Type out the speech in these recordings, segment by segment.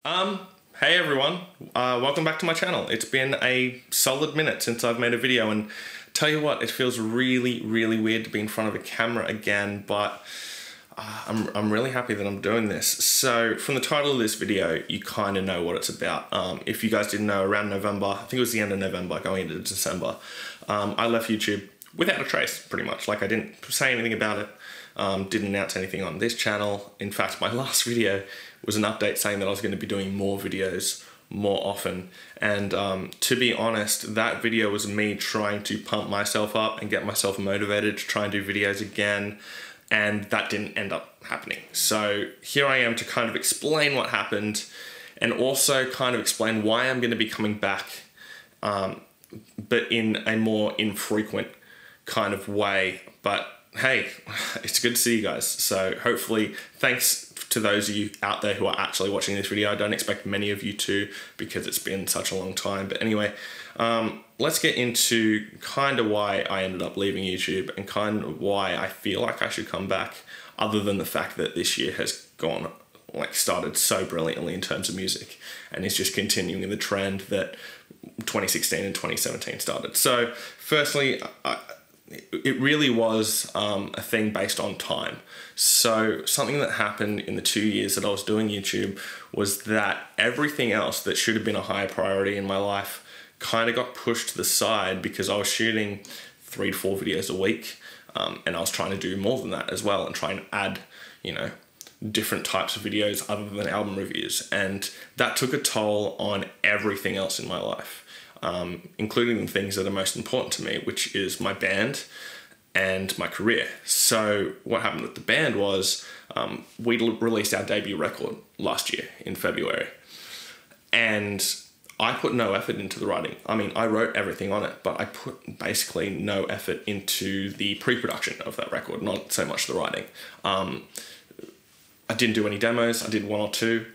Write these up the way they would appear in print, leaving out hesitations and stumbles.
Hey everyone, welcome back to my channel. It's been a solid minute since I've made a video, and tell you what, it feels really weird to be in front of a camera again, but I'm really happy that I'm doing this. So from the title of this video, you kind of know what it's about. If you guys didn't know, around November, I think it was the end of November going into December, I left YouTube without a trace, pretty much. Like, I didn't say anything about it, didn't announce anything on this channel. In fact, my last video was an update saying that I was going to be doing more videos more often. And to be honest, that video was me trying to pump myself up and get myself motivated to try and do videos again. And that didn't end up happening. So here I am to kind of explain what happened and also kind of explain why I'm going to be coming back, but in a more infrequent kind of way. But hey, it's good to see you guys. So hopefully, thanks to those of you out there who are actually watching this video. I don't expect many of you to, because it's been such a long time. But anyway, let's get into kind of why I ended up leaving YouTube and kind of why I feel like I should come back, other than the fact that this year has started so brilliantly in terms of music and is just continuing the trend that 2016 and 2017 started. So firstly, it really was a thing based on time. So something that happened in the 2 years that I was doing YouTube was that everything else that should have been a higher priority in my life kind of got pushed to the side, because I was shooting 3 to 4 videos a week, and I was trying to do more than that as well and try and add, different types of videos other than album reviews. And that took a toll on everything else in my life. Including the things that are most important to me, which is my band and my career. So what happened with the band was we released our debut record last year in February, and I put no effort into the writing. I mean, I wrote everything on it, but I put basically no effort into the pre-production of that record, not so much the writing. I didn't do any demos. I did 1 or 2.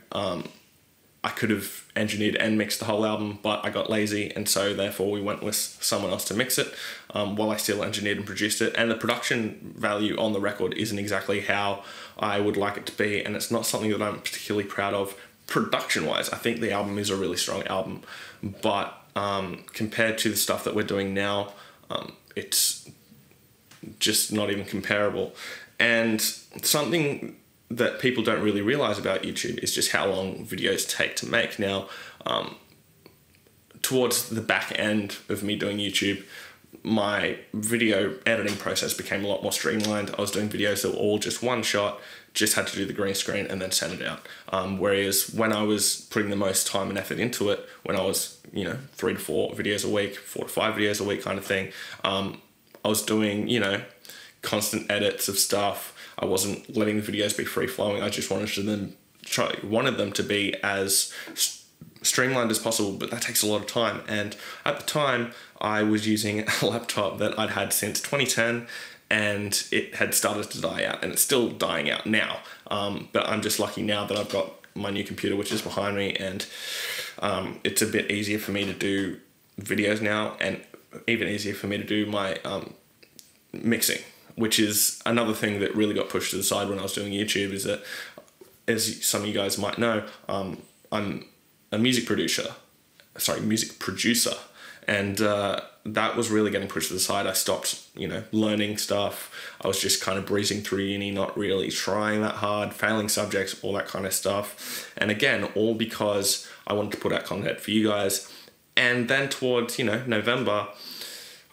I could have engineered and mixed the whole album, but I got lazy, and so therefore we went with someone else to mix it, while I still engineered and produced it. And the production value on the record isn't exactly how I would like it to be, and it's not something that I'm particularly proud of production-wise. I think the album is a really strong album, but compared to the stuff that we're doing now, it's just not even comparable. And something that people don't really realize about YouTube is just how long videos take to make. Now, towards the back end of me doing YouTube, my video editing process became a lot more streamlined. I was doing videos that were all just one shot, just had to do the green screen and then send it out. Whereas when I was putting the most time and effort into it, when I was, 3 to 4 videos a week, 4 to 5 videos a week kind of thing, I was doing, constant edits of stuff. I wasn't letting the videos be free flowing. I just wanted them to be as streamlined as possible, but that takes a lot of time. And at the time, I was using a laptop that I'd had since 2010, and it had started to die out, and it's still dying out now. But I'm just lucky now that I've got my new computer, which is behind me, and it's a bit easier for me to do videos now, and even easier for me to do my mixing, which is another thing that really got pushed to the side when I was doing YouTube. Is that, as some of you guys might know, I'm a music producer, and that was really getting pushed to the side. I stopped, learning stuff. I was just kind of breezing through uni, not really trying that hard, failing subjects, all that kind of stuff. And again, all because I wanted to put out content for you guys. And then towards, November,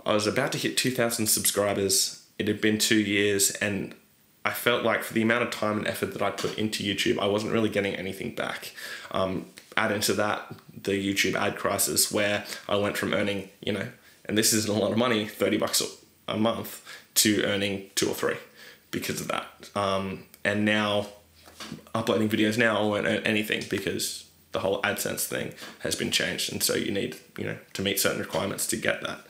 I was about to hit 2,000 subscribers. It had been 2 years, and I felt like for the amount of time and effort that I put into YouTube, I wasn't really getting anything back. Add into that the YouTube ad crisis, where I went from earning, and this isn't a lot of money, $30 a month, to earning 2 or 3 because of that. And now, uploading videos now, I won't earn anything because the whole AdSense thing has been changed, and so you need, to meet certain requirements to get that.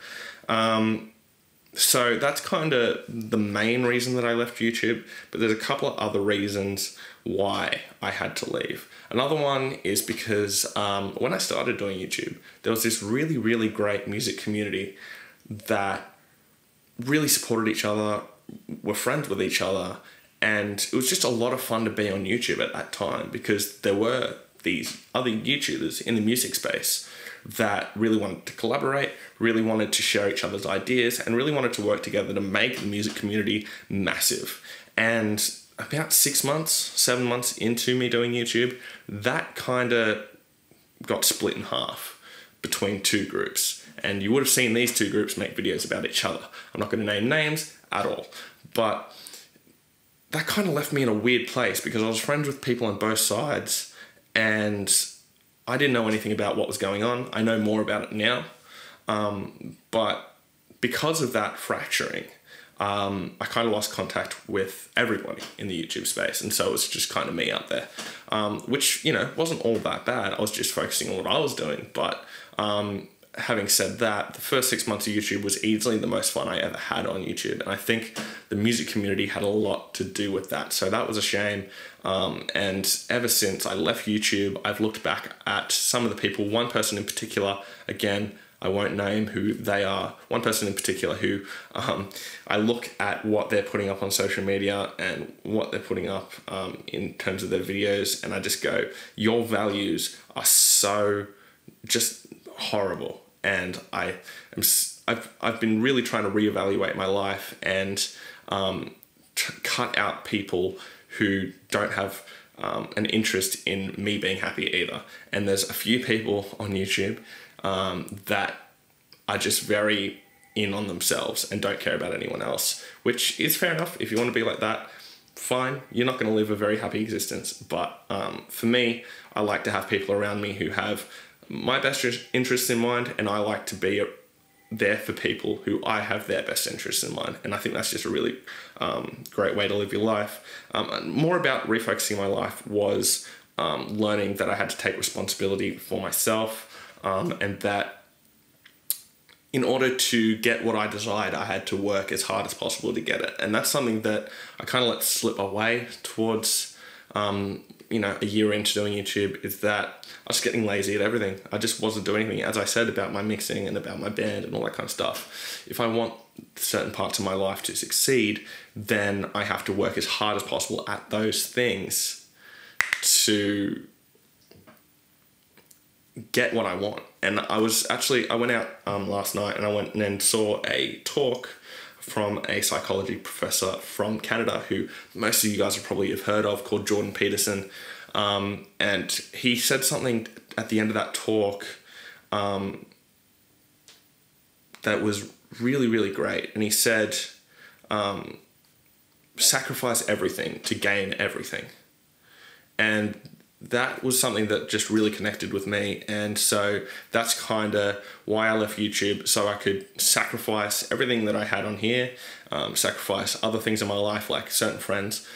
So that's kind of the main reason that I left YouTube, but there's a couple of other reasons why I had to leave. Another one is because when I started doing YouTube, there was this really great music community that really supported each other, were friends with each other, and it was just a lot of fun to be on YouTube at that time, because there were these other YouTubers in the music space that really wanted to collaborate, really wanted to share each other's ideas, and really wanted to work together to make the music community massive. And about 6 months, 7 months into me doing YouTube, that kind of got split in half between two groups. And you would have seen these two groups make videos about each other. I'm not going to name names at all, but that kind of left me in a weird place because I was friends with people on both sides and I didn't know anything about what was going on. I know more about it now. But because of that fracturing, I kind of lost contact with everybody in the YouTube space. And so it was just kind of me out there, which, you know, wasn't all that bad. I was just focusing on what I was doing. But having said that, the first 6 months of YouTube was easily the most fun I ever had on YouTube. And I think the music community had a lot to do with that. So that was a shame. And ever since I left YouTube, I've looked back at some of the people, one person in particular, again, I won't name who they are, one person in particular who I look at what they're putting up on social media and what they're putting up in terms of their videos, and I just go, your values are so just horrible. And I've been really trying to reevaluate my life and cut out people who don't have an interest in me being happy either. And there's a few people on YouTube that are just very in on themselves and don't care about anyone else, which is fair enough. If you want to be like that, fine. You're not going to live a very happy existence. But for me, I like to have people around me who have my best interests in mind, and I like to be there for people who I have their best interests in mind. And I think that's just a really great way to live your life. More about refocusing my life was learning that I had to take responsibility for myself, and that in order to get what I desired, I had to work as hard as possible to get it. And that's something that I kind of let slip away towards, you know, a year into doing YouTube, is that I was getting lazy at everything. I just wasn't doing anything, as I said, about my mixing and about my band and all that kind of stuff. If I want certain parts of my life to succeed, then I have to work as hard as possible at those things to get what I want. And I went out last night and I went and saw a talk from a psychology professor from Canada who most of you guys probably have heard of, called Jordan Peterson. And he said something at the end of that talk that was really, really great. And he said, sacrifice everything to gain everything. And that was something that just really connected with me. And so that's kind of why I left YouTube, so I could sacrifice everything that I had on here, sacrifice other things in my life, like certain friends,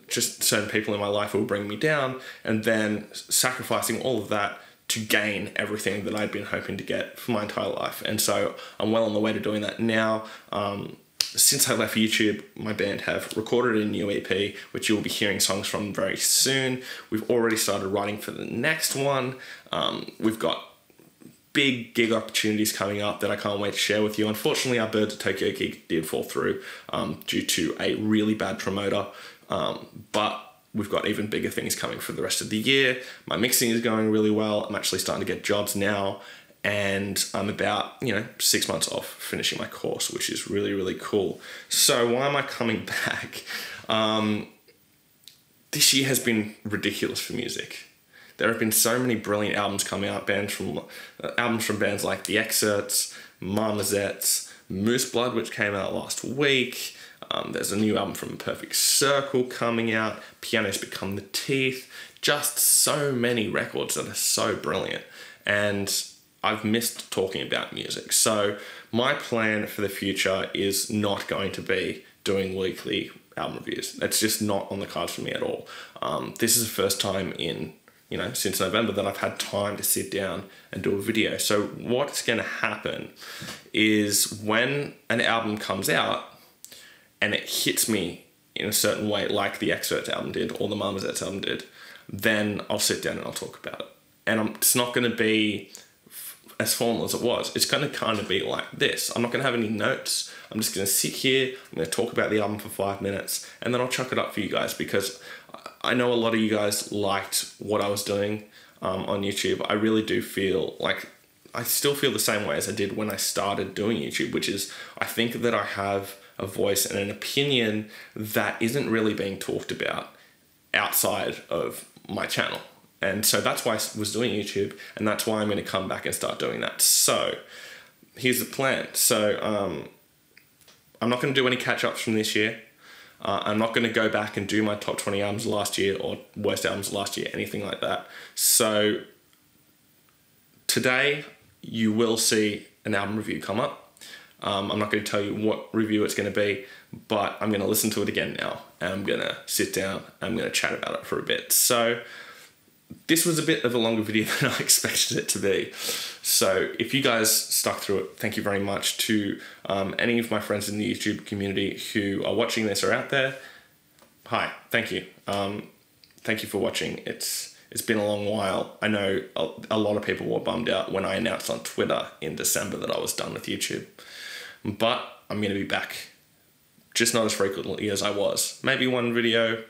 just certain people in my life who will bring me down, and then sacrificing all of that to gain everything that I'd been hoping to get for my entire life. And so I'm well on the way to doing that now. Since I left YouTube, my band have recorded a new EP, which you'll be hearing songs from very soon. We've already started writing for the next one. We've got big gig opportunities coming up that I can't wait to share with you. Unfortunately, our Birds of Tokyo gig did fall through due to a really bad promoter, but we've got even bigger things coming for the rest of the year. My mixing is going really well. I'm actually starting to get jobs now. And I'm about, 6 months off finishing my course, which is really, really cool. So why am I coming back? This year has been ridiculous for music. There have been so many brilliant albums coming out, albums from bands like The Excerpts, Marmozets, Moose Blood, which came out last week. There's a new album from Perfect Circle coming out. Piano's Become the Teeth. Just so many records that are so brilliant. And I've missed talking about music. So my plan for the future is not going to be doing weekly album reviews. That's just not on the cards for me at all. This is the first time in, since November that I've had time to sit down and do a video. So what's going to happen is when an album comes out and it hits me in a certain way, like the Excerpt album did or the Marmozets album did, then I'll sit down and I'll talk about it. And it's not going to be as formal as it was. It's going to kind of be like this. I'm not going to have any notes. I'm just going to sit here. I'm going to talk about the album for 5 minutes, and then I'll chuck it up for you guys, because I know a lot of you guys liked what I was doing. on YouTube, I really do feel like I still feel the same way as I did when I started doing YouTube, which is I think that I have a voice and an opinion that isn't really being talked about outside of my channel. And so that's why I was doing YouTube, and that's why I'm going to come back and start doing that. So here's the plan. So I'm not going to do any catch-ups from this year. I'm not going to go back and do my top 20 albums last year or worst albums last year, anything like that. So today you will see an album review come up. I'm not going to tell you what review it's going to be, but I'm going to listen to it again now, and I'm going to sit down and I'm going to chat about it for a bit. So this was a bit of a longer video than I expected it to be. So if you guys stuck through it, thank you very much. To any of my friends in the YouTube community who are watching this or out there, hi, thank you. Thank you for watching. It's been a long while. I know a lot of people were bummed out when I announced on Twitter in December that I was done with YouTube. But I'm going to be back, just not as frequently as I was. Maybe one video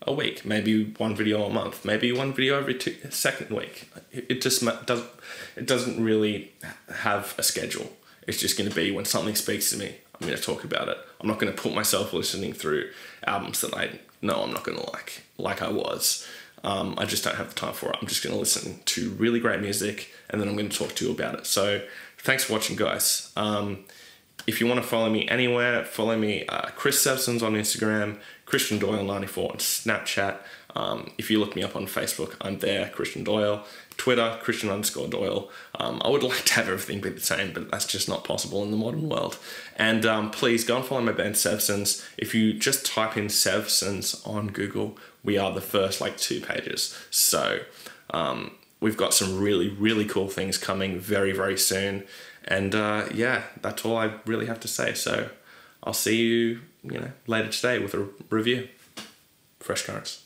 a week, maybe one video a month, maybe one video every second week. It just doesn't really have a schedule. It's just going to be when something speaks to me, I'm going to talk about it. I'm not going to put myself listening through albums that I know I'm not going to like I was. I just don't have the time for it. I'm just going to listen to really great music, and then I'm going to talk to you about it. So thanks for watching, guys. If you want to follow me anywhere, follow me, Chris Sevsons on Instagram, Christian Doyle 94 on Snapchat. If you look me up on Facebook, I'm there, Christian Doyle. Twitter, Christian_Doyle. I would like to have everything be the same, but that's just not possible in the modern world. And please go and follow my band Sevsons. If you just type in Sevsons on Google, we are the first 2 pages. So we've got some really, really cool things coming very, very soon. And yeah, that's all I really have to say. So I'll see you, later today with a review. Fresh Currents.